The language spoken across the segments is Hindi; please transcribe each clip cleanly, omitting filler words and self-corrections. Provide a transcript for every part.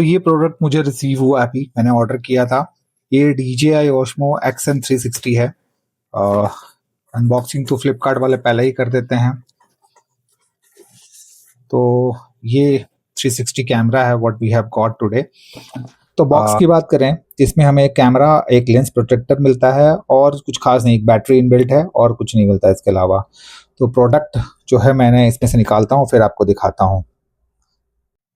ये प्रोडक्ट मुझे रिसीव हुआ अभी, मैंने ऑर्डर किया था। ये DJI Osmo XM360 है। अनबॉक्सिंग तो फ्लिपकार्ट वाले पहले ही कर देते हैं। तो ये 360 कैमरा है what we have got today. तो बॉक्स की बात करें, इसमें हमें एक कैमरा, एक लेंस प्रोटेक्टर मिलता है और कुछ खास नहीं, एक बैटरी इनबिल्ट है और कुछ नहीं मिलता इसके अलावा। तो प्रोडक्ट जो है मैंने इसमें से निकालता हूँ, फिर आपको दिखाता हूँ।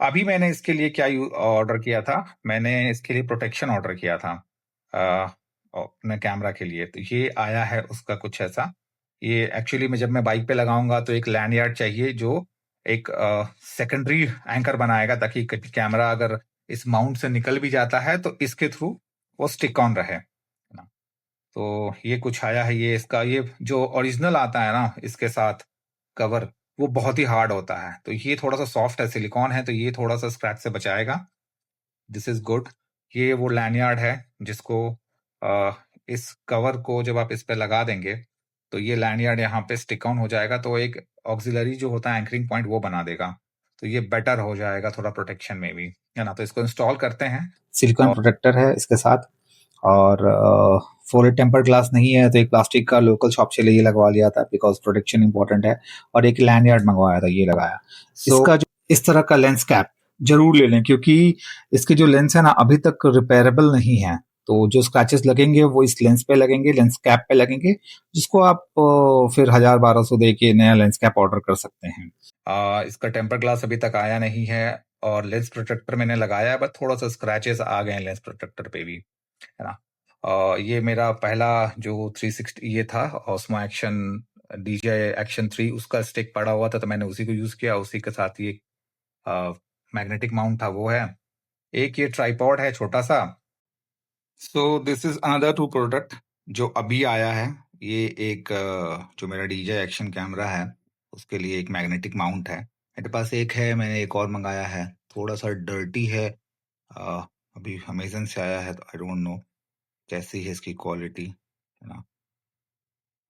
अभी मैंने इसके लिए क्या ऑर्डर किया था, मैंने इसके लिए प्रोटेक्शन ऑर्डर किया था अपने कैमरा के लिए। तो ये आया है उसका कुछ ऐसा। ये एक्चुअली में जब मैं बाइक पे लगाऊंगा तो एक लैंडयार्ड चाहिए जो एक सेकेंडरी एंकर बनाएगा, ताकि कैमरा अगर इस माउंट से निकल भी जाता है तो इसके थ्रू वो स्टिक ऑन रहे ना। तो ये कुछ आया है। ये इसका, ये जो ओरिजिनल आता है ना इसके साथ कवर, वो बहुत ही हार्ड होता है। तो ये थोड़ा सा सॉफ्ट है, सिलिकॉन है, तो ये थोड़ा सा स्क्रैच से बचाएगा। This is good. ये वो लैंडयार्ड है जिसको इस कवर को जब आप इस पे लगा देंगे तो ये लैंडयार्ड यहाँ पे स्टिक ऑन हो जाएगा, तो एक ऑक्सिलरी जो होता है एंकरिंग पॉइंट वो बना देगा। तो ये बेटर हो जाएगा थोड़ा प्रोटेक्शन में भी, है ना। तो इसको इंस्टॉल करते हैं। सिलिकॉन प्रोटेक्टर है इसके साथ, और फुल टेम्पर्ड ग्लास नहीं है तो एक प्लास्टिक का लोकल शॉप से ये लगवा लिया था, बिकॉज प्रोटेक्शन इंपॉर्टेंट है। और एक लैंडयार्ड मंगवाया था, ये लगाया। इसका जो इस तरह का लेंस कैप जरूर ले लें, क्योंकि इसके जो लेंस है ना अभी तक रिपेयरेबल नहीं है। तो जो स्क्रैचेस लगेंगे वो इस लेंस पे लगेंगे, लेंस कैप पे लगेंगे, जिसको आप फिर 1000-1200 दे के नया लेंस कैप ऑर्डर कर सकते हैं। इसका टेम्पर ग्लास अभी तक आया नहीं है, और लेंस प्रोटेक्टर मैंने लगाया है, बट थोड़ा सा स्क्रैचेस आ गए हैं लेंस प्रोटेक्टर पे भी, है ना। ये मेरा पहला जो 360 ये था ऑस्मो एक्शन DJI एक्शन 3, उसका स्टिक पड़ा हुआ था तो मैंने उसी को यूज किया। उसी के साथ ये मैग्नेटिक माउंट था, वो है। एक ये ट्राइपॉड है छोटा सा। So this is another 2 product जो अभी आया है। ये एक जो मेरा DJI एक्शन कैमरा है उसके लिए एक मैग्नेटिक माउंट है मेरे पास। एक है, मैंने एक और मंगाया है, थोड़ा सा डर्टी है। अभी अमेजन से आया है तो आई डोंट नो कैसी है इसकी क्वालिटी, है ना।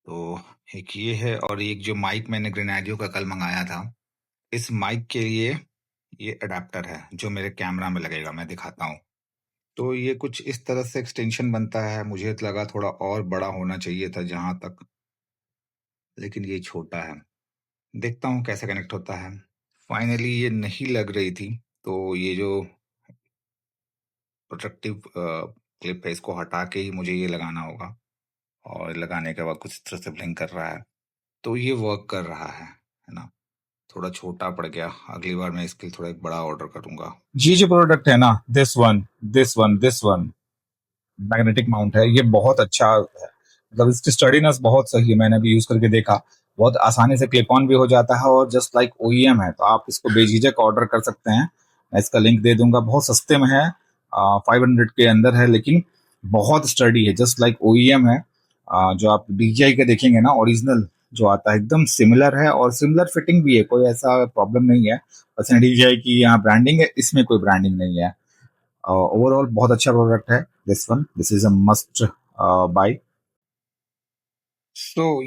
तो एक ये है, और एक जो माइक मैंने ग्रेनाडियो का कल मंगाया था, इस माइक के लिए ये अडेप्टर है जो मेरे कैमरा में लगेगा, मैं दिखाता हूँ। तो ये कुछ इस तरह से एक्सटेंशन बनता है। मुझे तो लगा थोड़ा और बड़ा होना चाहिए था जहां तक, लेकिन ये छोटा है। देखता हूँ कैसे कनेक्ट होता है। फाइनली ये नहीं लग रही थी, तो ये जो प्रोटेक्टिव क्लिप है इसको हटा के ही मुझे ये लगाना होगा, और लगाने के बाद कुछ इस तरह से ब्लिंक कर रहा है। तो ये वर्क कर रहा है ना। थोड़ा छोटा पड़ गया, अगली बार मैं इसके लिए थोड़ा एक बड़ा ऑर्डर करूंगा। ये जो प्रोडक्ट है ना, दिस वन मैग्नेटिक माउंट है, ये बहुत अच्छा है। मतलब इसकी स्टडीनेस बहुत सही है, मैंने भी यूज करके देखा। बहुत आसानी से क्लिप ऑन भी हो जाता है, और जस्ट लाइक OEM है, तो आप इसको बेझिझक ऑर्डर कर सकते हैं। मैं इसका लिंक दे दूंगा, बहुत सस्ते में है, 500 के अंदर है, लेकिन बहुत स्टडी है, जस्ट लाइक OEM है। जो आप DJI के देखेंगे ना ओरिजिनल जो आता है, एकदम सिमिलर है, और सिमिलर फिटिंग भी है, कोई ऐसा प्रॉब्लम नहीं है। बस DJI की यहाँ ब्रांडिंग है, इसमें कोई ब्रांडिंग नहीं है। ओवरऑल बहुत अच्छा प्रोडक्ट है this is a must buy.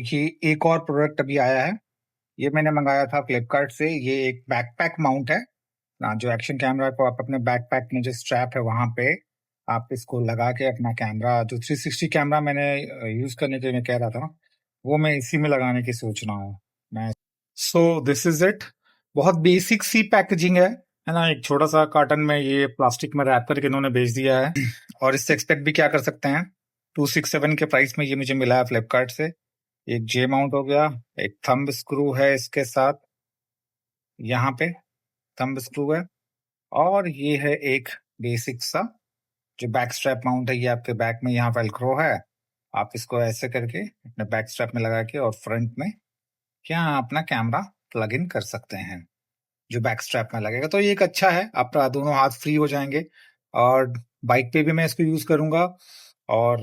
ये एक और प्रोडक्ट अभी आया है, ये मैंने मंगाया था फ्लिपकार्ट से। ये एक बैकपैक माउंट है ना, जो एक्शन कैमरा को आप अपने बैकपैक में जो स्ट्रैप है वहां पे आप इसको लगा के अपना कैमरा, जो 360 कैमरा मैंने यूज करने के लिए मैं कह रहा था ना, वो मैं इसी में लगाने की सोच रहा हूँ मैं। This is it. बहुत बेसिक सी पैकेजिंग है ना। एक छोटा सा कार्टन में ये प्लास्टिक में रैप करके इन्होंने भेज दिया है, और इससे एक्सपेक्ट भी क्या कर सकते हैं। 267 के प्राइस में ये मुझे मिला है फ्लिपकार्ट से। एक जे माउंट हो गया, एक थंब स्क्रू है इसके साथ, यहाँ पे थंब स्क्रू है, और ये है एक बेसिक सा जो बैक स्ट्रैप माउंट है। ये आपके बैक में यहाँ वेलक्रो है, आप इसको ऐसे करके अपने बैक स्ट्रैप में लगा के और फ्रंट में यहाँ अपना कैमरा प्लग इन कर सकते हैं, जो बैक स्ट्रैप में लगेगा। तो ये एक अच्छा है, आपका दोनों हाथ फ्री हो जाएंगे। और बाइक पे भी मैं इसको यूज करूंगा, और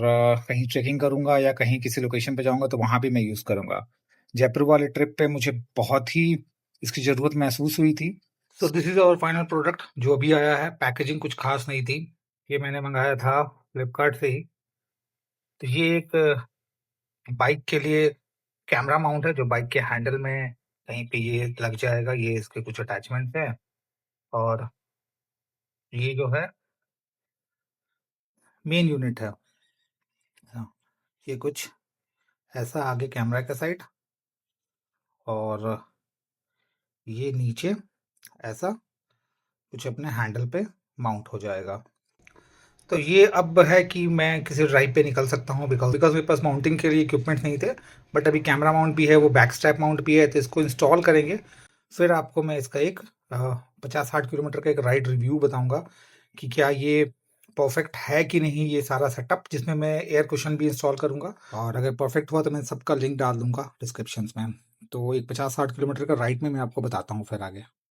कहीं ट्रेकिंग करूंगा या कहीं किसी लोकेशन पे जाऊंगा तो वहां भी मैं यूज करूंगा। जयपुर वाले ट्रिप पे मुझे बहुत ही इसकी जरूरत महसूस हुई थी। तो this is our final product जो अभी आया है। पैकेजिंग कुछ खास नहीं थी, ये मैंने मंगाया था फ्लिपकार्ट से ही। तो ये एक बाइक के लिए कैमरा माउंट है, जो बाइक के हैंडल में कहीं पे ये लग जाएगा। ये इसके कुछ अटैचमेंट है, और ये जो है मेन यूनिट है। हाँ, ये कुछ ऐसा आगे कैमरा का साइड, और ये नीचे ऐसा कुछ अपने हैंडल पे माउंट हो जाएगा। तो ये अब है कि मैं किसी ड्राइव पे निकल सकता हूँ, बिकॉज मेरे पास माउंटिंग के लिए इक्विपमेंट नहीं थे। बट अभी कैमरा माउंट भी है, वो बैक स्ट्रैप माउंट भी है, तो इसको इंस्टॉल करेंगे। फिर आपको मैं इसका एक 50-60 किलोमीटर का एक राइड रिव्यू बताऊंगा कि क्या ये परफेक्ट है कि नहीं, ये सारा सेटअप, जिसमें मैं एयर कुशन भी इंस्टॉल करूंगा। और अगर परफेक्ट हुआ तो मैं सबका लिंक डाल दूंगा डिस्क्रिप्शन में। तो एक 50-60 किलोमीटर का राइड में मैं आपको बताता हूँ फिर आगे।